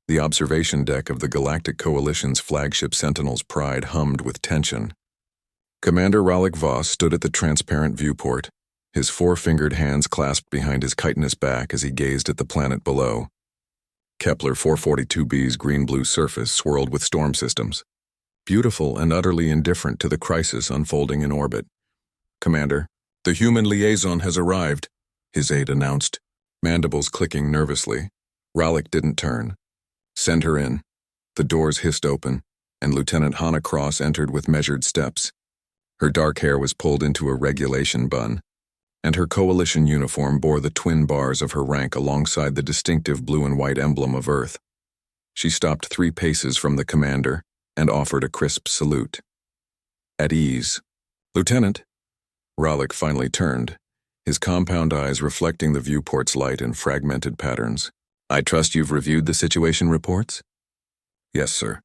The observation deck of the Galactic Coalition's flagship Sentinel's Pride hummed with tension. Commander Ralik Voss stood at the transparent viewport, his four-fingered hands clasped behind his chitinous back as he gazed at the planet below. Kepler 442b's green-blue surface swirled with storm systems, beautiful and utterly indifferent to the crisis unfolding in orbit. "Commander, the human liaison has arrived," his aide announced, mandibles clicking nervously. Ralik didn't turn. "Send her in." The doors hissed open, and Lieutenant Hannah Cross entered with measured steps. Her dark hair was pulled into a regulation bun, and her coalition uniform bore the twin bars of her rank alongside the distinctive blue and white emblem of Earth. She stopped 3 paces from the commander and offered a crisp salute. "At ease." "Lieutenant." Ralik finally turned, his compound eyes reflecting the viewport's light in fragmented patterns. "I trust you've reviewed the situation reports?" "Yes, sir.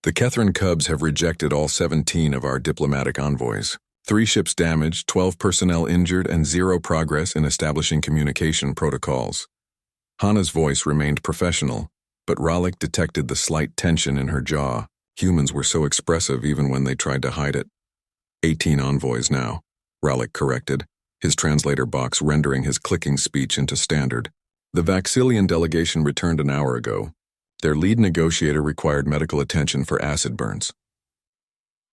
The Kethrin Cubs have rejected all 17 of our diplomatic envoys. 3 ships damaged, 12 personnel injured, and 0 progress in establishing communication protocols." Hannah's voice remained professional, but Ralik detected the slight tension in her jaw. Humans were so expressive even when they tried to hide it. 18 envoys now, Ralik corrected, his translator box rendering his clicking speech into standard. The Vaxillian delegation returned an hour ago. Their lead negotiator required medical attention for acid burns.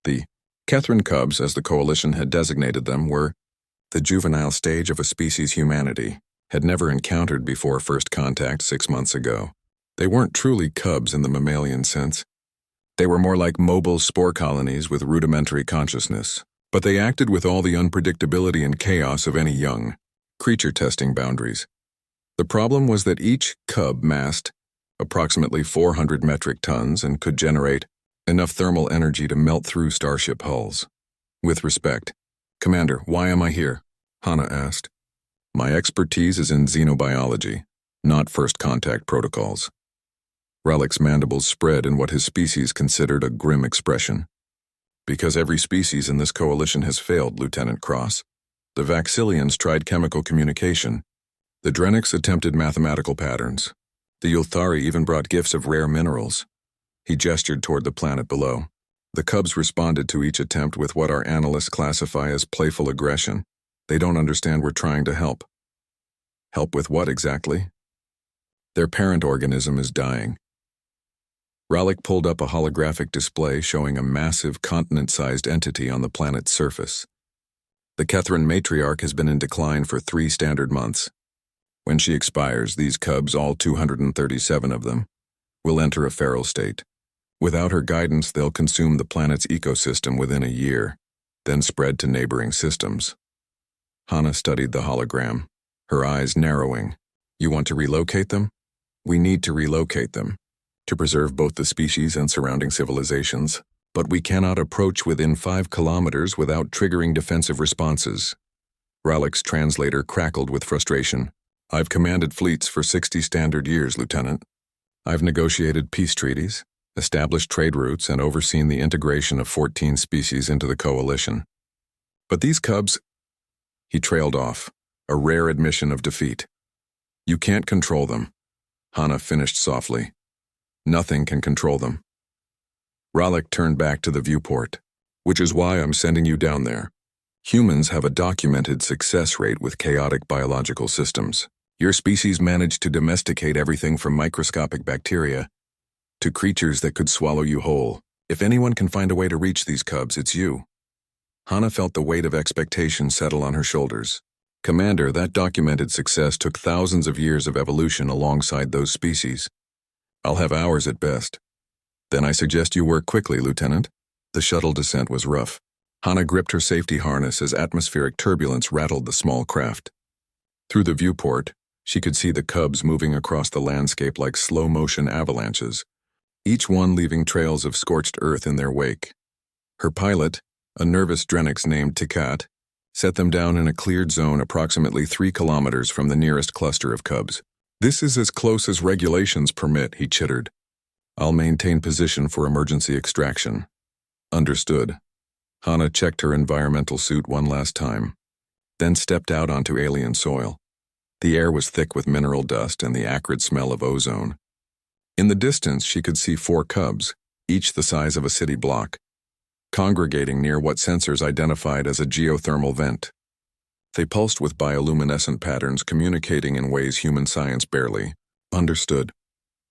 The Kethrin Cubs, as the Coalition had designated them, were the juvenile stage of a species humanity had never encountered before first contact 6 months ago. They weren't truly cubs in the mammalian sense. They were more like mobile spore colonies with rudimentary consciousness, but they acted with all the unpredictability and chaos of any young creature testing boundaries. The problem was that each cub massed approximately 400 metric tons and could generate enough thermal energy to melt through starship hulls. "With respect, Commander, why am I here?" Hannah asked. "My expertise is in xenobiology, not first contact protocols." Ralik's mandibles spread in what his species considered a grim expression. "Because every species in this coalition has failed, Lieutenant Cross. The Vaxillians tried chemical communication. The Drenics attempted mathematical patterns. The Yulthari even brought gifts of rare minerals." He gestured toward the planet below. "The Cubs responded to each attempt with what our analysts classify as playful aggression. They don't understand we're trying to help." "Help with what exactly?" "Their parent organism is dying." Ralik pulled up a holographic display showing a massive continent-sized entity on the planet's surface. "The Kethrin matriarch has been in decline for 3 standard months. When she expires, these cubs, all 237 of them, will enter a feral state. Without her guidance, they'll consume the planet's ecosystem within a year, then spread to neighboring systems." Hannah studied the hologram, her eyes narrowing. "You want to relocate them?" "We need to relocate them, to preserve both the species and surrounding civilizations, but we cannot approach within 5 kilometers without triggering defensive responses." Ralik's translator crackled with frustration. "I've commanded fleets for 60 standard years, Lieutenant. I've negotiated peace treaties, established trade routes, and overseen the integration of 14 species into the coalition. But these cubs—" He trailed off, a rare admission of defeat. "You can't control them," Hannah finished softly. "Nothing can control them." Ralik turned back to the viewport. "Which is why I'm sending you down there. Humans have a documented success rate with chaotic biological systems. Your species managed to domesticate everything from microscopic bacteria to creatures that could swallow you whole. If anyone can find a way to reach these cubs, it's you." Hannah felt the weight of expectation settle on her shoulders. "Commander, that documented success took thousands of years of evolution alongside those species. I'll have hours at best." "Then I suggest you work quickly, Lieutenant." The shuttle descent was rough. Hannah gripped her safety harness as atmospheric turbulence rattled the small craft. Through the viewport, she could see the cubs moving across the landscape like slow-motion avalanches, each one leaving trails of scorched earth in their wake. Her pilot, a nervous Drenix named Tikat, set them down in a cleared zone approximately 3 kilometers from the nearest cluster of cubs. "This is as close as regulations permit," he chittered. "I'll maintain position for emergency extraction." "Understood." Hannah checked her environmental suit one last time, then stepped out onto alien soil. The air was thick with mineral dust and the acrid smell of ozone. In the distance, she could see 4 cubs, each the size of a city block, congregating near what sensors identified as a geothermal vent. They pulsed with bioluminescent patterns, communicating in ways human science barely understood.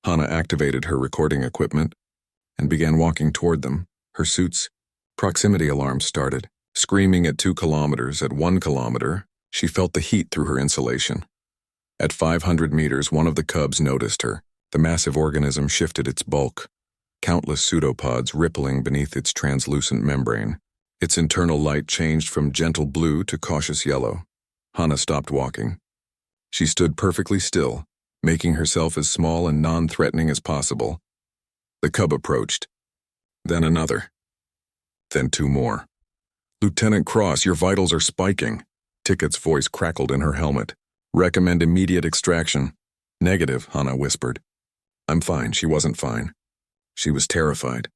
Hana activated her recording equipment and began walking toward them. Her suit's proximity alarm started. Screaming at 2 kilometers, at 1 kilometer, she felt the heat through her insulation. At 500 meters, one of the cubs noticed her. The massive organism shifted its bulk, countless pseudopods rippling beneath its translucent membrane. Its internal light changed from gentle blue to cautious yellow. Hana stopped walking. She stood perfectly still, making herself as small and non-threatening as possible. The cub approached. Then another. Then 2 more. "Lieutenant Cross, your vitals are spiking." Ticket's voice crackled in her helmet. "Recommend immediate extraction." "Negative," Hana whispered. "I'm fine." She wasn't fine. She was terrified.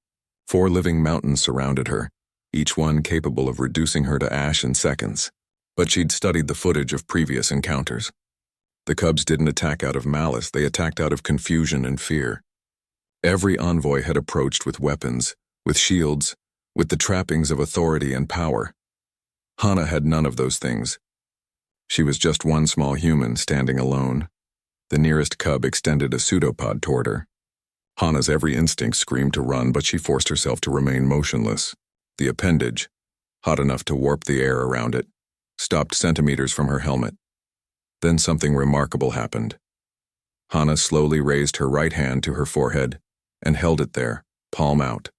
4 living mountains surrounded her, each one capable of reducing her to ash in seconds. But she'd studied the footage of previous encounters. The cubs didn't attack out of malice, they attacked out of confusion and fear. Every envoy had approached with weapons, with shields, with the trappings of authority and power. Hana had none of those things. She was just one small human standing alone. The nearest cub extended a pseudopod toward her. Hana's every instinct screamed to run, but she forced herself to remain motionless. The appendage, hot enough to warp the air around it, stopped centimeters from her helmet. Then something remarkable happened. Hana slowly raised her right hand to her forehead and held it there, palm out.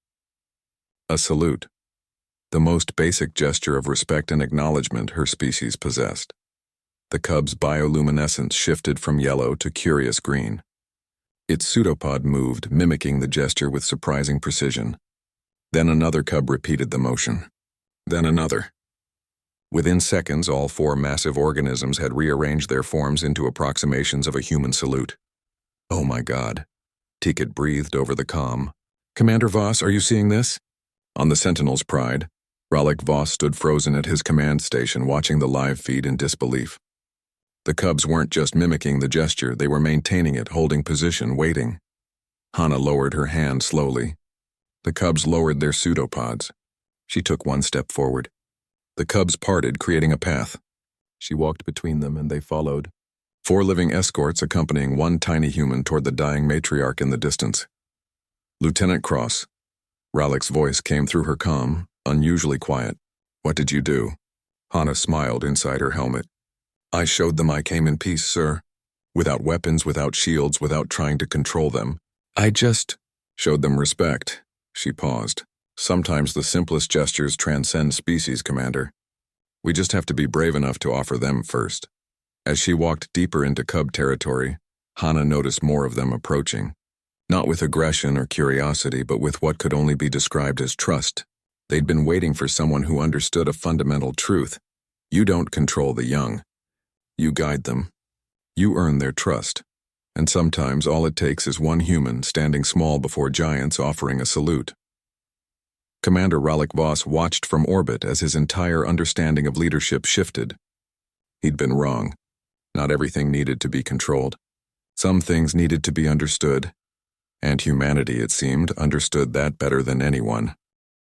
A salute. The most basic gesture of respect and acknowledgement her species possessed. The cub's bioluminescence shifted from yellow to curious green. Its pseudopod moved, mimicking the gesture with surprising precision. Then another cub repeated the motion. Then another. Within seconds, all 4 massive organisms had rearranged their forms into approximations of a human salute. "Oh my God." Ticket breathed over the comm. "Commander Voss, are you seeing this?" On the Sentinel's Pride, Ralik Voss stood frozen at his command station, watching the live feed in disbelief. The cubs weren't just mimicking the gesture, they were maintaining it, holding position, waiting. Hana lowered her hand slowly. The cubs lowered their pseudopods. She took 1 step forward. The cubs parted, creating a path. She walked between them, and they followed. 4 living escorts accompanying 1 tiny human toward the dying matriarch in the distance. "Lieutenant Cross." Ralik's voice came through her comm, unusually quiet. "What did you do?" Hana smiled inside her helmet. "I showed them I came in peace, sir. Without weapons, without shields, without trying to control them. I just showed them respect." She paused. "Sometimes the simplest gestures transcend species, Commander. We just have to be brave enough to offer them first." As she walked deeper into cub territory, Hana noticed more of them approaching. Not with aggression or curiosity, but with what could only be described as trust. They'd been waiting for someone who understood a fundamental truth. You don't control the young. You guide them. You earn their trust. And sometimes all it takes is 1 human standing small before giants offering a salute. Commander Ralik Voss watched from orbit as his entire understanding of leadership shifted. He'd been wrong. Not everything needed to be controlled. Some things needed to be understood. And humanity, it seemed, understood that better than anyone.